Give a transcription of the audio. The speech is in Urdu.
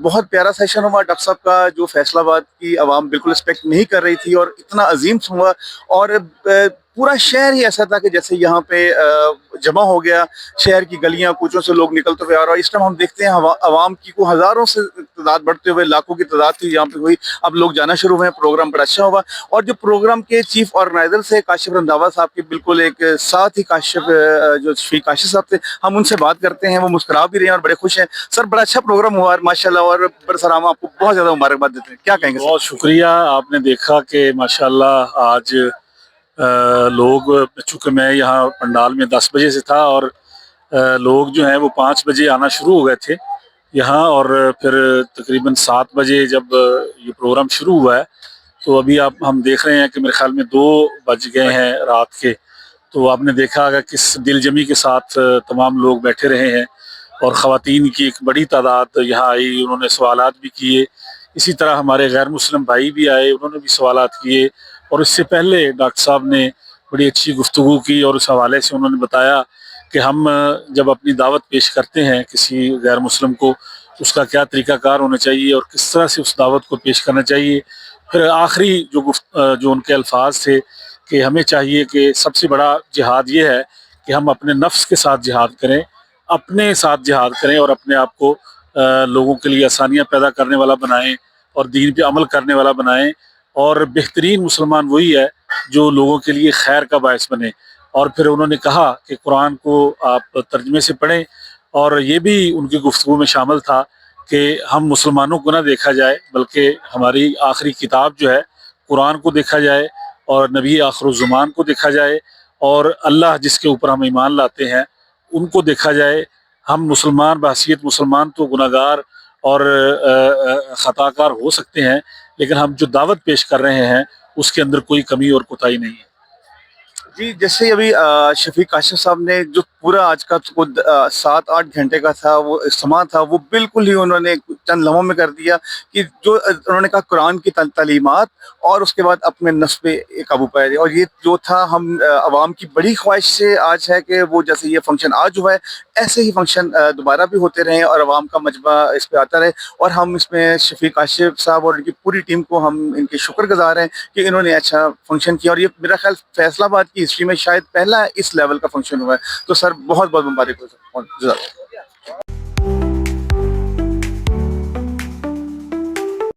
بہت پیارا سیشن ہوا ڈاکٹر صاحب کا، جو فیصل آباد کی عوام بالکل ایکسپیکٹ نہیں کر رہی تھی، اور اتنا عظیم ہوا، اور پورا شہر ہی ایسا تھا کہ جیسے یہاں پہ جمع ہو گیا، شہر کی گلیاں کوچوں سے لوگ نکلتے ہوئے، اور اس ٹائم ہم دیکھتے ہیں عوام کی کو ہزاروں سے تعداد بڑھتے ہوئے لاکھوں کی تعداد تھی یہاں پہ ہوئی، اب لوگ جانا شروع ہوئے ہیں، پروگرام بڑا اچھا ہوا۔ اور جو پروگرام کے چیف آرگنائزر سے کاشف رنداوا صاحب کے بالکل ایک ساتھ ہی جو شفیق کاشف صاحب تھے، ہم ان سے بات کرتے ہیں، وہ مسکرا بھی رہے ہیں اور بڑے خوش ہیں۔ سر بڑا اچھا پروگرام ہوا ماشاءاللہ، اور برسلام آپ کو بہت زیادہ مبارکباد دیتے ہیں، کیا کہیں گے سر؟ بہت شکریہ۔ آپ نے دیکھا کہ ماشاءاللہ آج لوگ، چونکہ میں یہاں پنڈال میں 10 بجے سے تھا، اور لوگ جو ہیں وہ 5 بجے آنا شروع ہو گئے تھے یہاں، اور پھر تقریباً 7 بجے جب یہ پروگرام شروع ہوا ہے تو ابھی ہم دیکھ رہے ہیں کہ میرے خیال میں 2 بج گئے ہیں رات کے۔ تو آپ نے دیکھا ہوگا کس دل جمی کے ساتھ تمام لوگ بیٹھے رہے ہیں، اور خواتین کی ایک بڑی تعداد یہاں آئی، انہوں نے سوالات بھی کیے۔ اسی طرح ہمارے غیر مسلم بھائی بھی آئے، انہوں نے بھی سوالات کیے، اور اس سے پہلے ڈاکٹر صاحب نے بڑی اچھی گفتگو کی، اور اس حوالے سے انہوں نے بتایا کہ ہم جب اپنی دعوت پیش کرتے ہیں کسی غیر مسلم کو، اس کا کیا طریقہ کار ہونا چاہیے اور کس طرح سے اس دعوت کو پیش کرنا چاہیے۔ پھر آخری جو ان کے الفاظ تھے کہ ہمیں چاہیے کہ سب سے بڑا جہاد یہ ہے کہ ہم اپنے نفس کے ساتھ جہاد کریں، اپنے ساتھ جہاد کریں، اور اپنے آپ کو لوگوں کے لیے آسانیاں پیدا کرنے والا بنائیں، اور دین پہ عمل کرنے والا بنائیں، اور بہترین مسلمان وہی ہے جو لوگوں کے لیے خیر کا باعث بنے۔ اور پھر انہوں نے کہا کہ قرآن کو آپ ترجمے سے پڑھیں، اور یہ بھی ان کی گفتگو میں شامل تھا کہ ہم مسلمانوں کو نہ دیکھا جائے بلکہ ہماری آخری کتاب جو ہے قرآن کو دیکھا جائے، اور نبی آخر الزمان کو دیکھا جائے، اور اللہ جس کے اوپر ہم ایمان لاتے ہیں ان کو دیکھا جائے۔ ہم مسلمان بحیثیت مسلمان تو گناہگار اور خطا کار ہو سکتے ہیں، لیکن ہم جو دعوت پیش کر رہے ہیں اس کے اندر کوئی کمی اور کوتاہی نہیں ہے۔ جی، جیسے ابھی شفیق کاشف صاحب نے جو پورا آج کا 7-8 گھنٹے کا تھا وہ اجتماع تھا، وہ بالکل ہی انہوں نے چند لمحوں میں کر دیا کہ جو انہوں نے کہا قرآن کی تعلیمات، اور اس کے بعد اپنے نفس پہ قابو پایا جائے۔ اور یہ جو تھا ہم عوام کی بڑی خواہش سے آج ہے کہ وہ جیسے یہ فنکشن آج ہوا ہے ایسے ہی فنکشن دوبارہ بھی ہوتے رہیں، اور عوام کا مجمع اس پہ آتا رہے، اور ہم اس میں شفیق کاشف صاحب اور ان کی پوری ٹیم کو ہم ان کے شکر گزار ہیں کہ انہوں نے اچھا فنکشن کیا، اور یہ میرا خیال فیصل آباد کی ہسٹری میں شاید پہلا اس لیول کا فنکشن ہوا ہے۔ تو سر بہت بہت مبارک ہو سر۔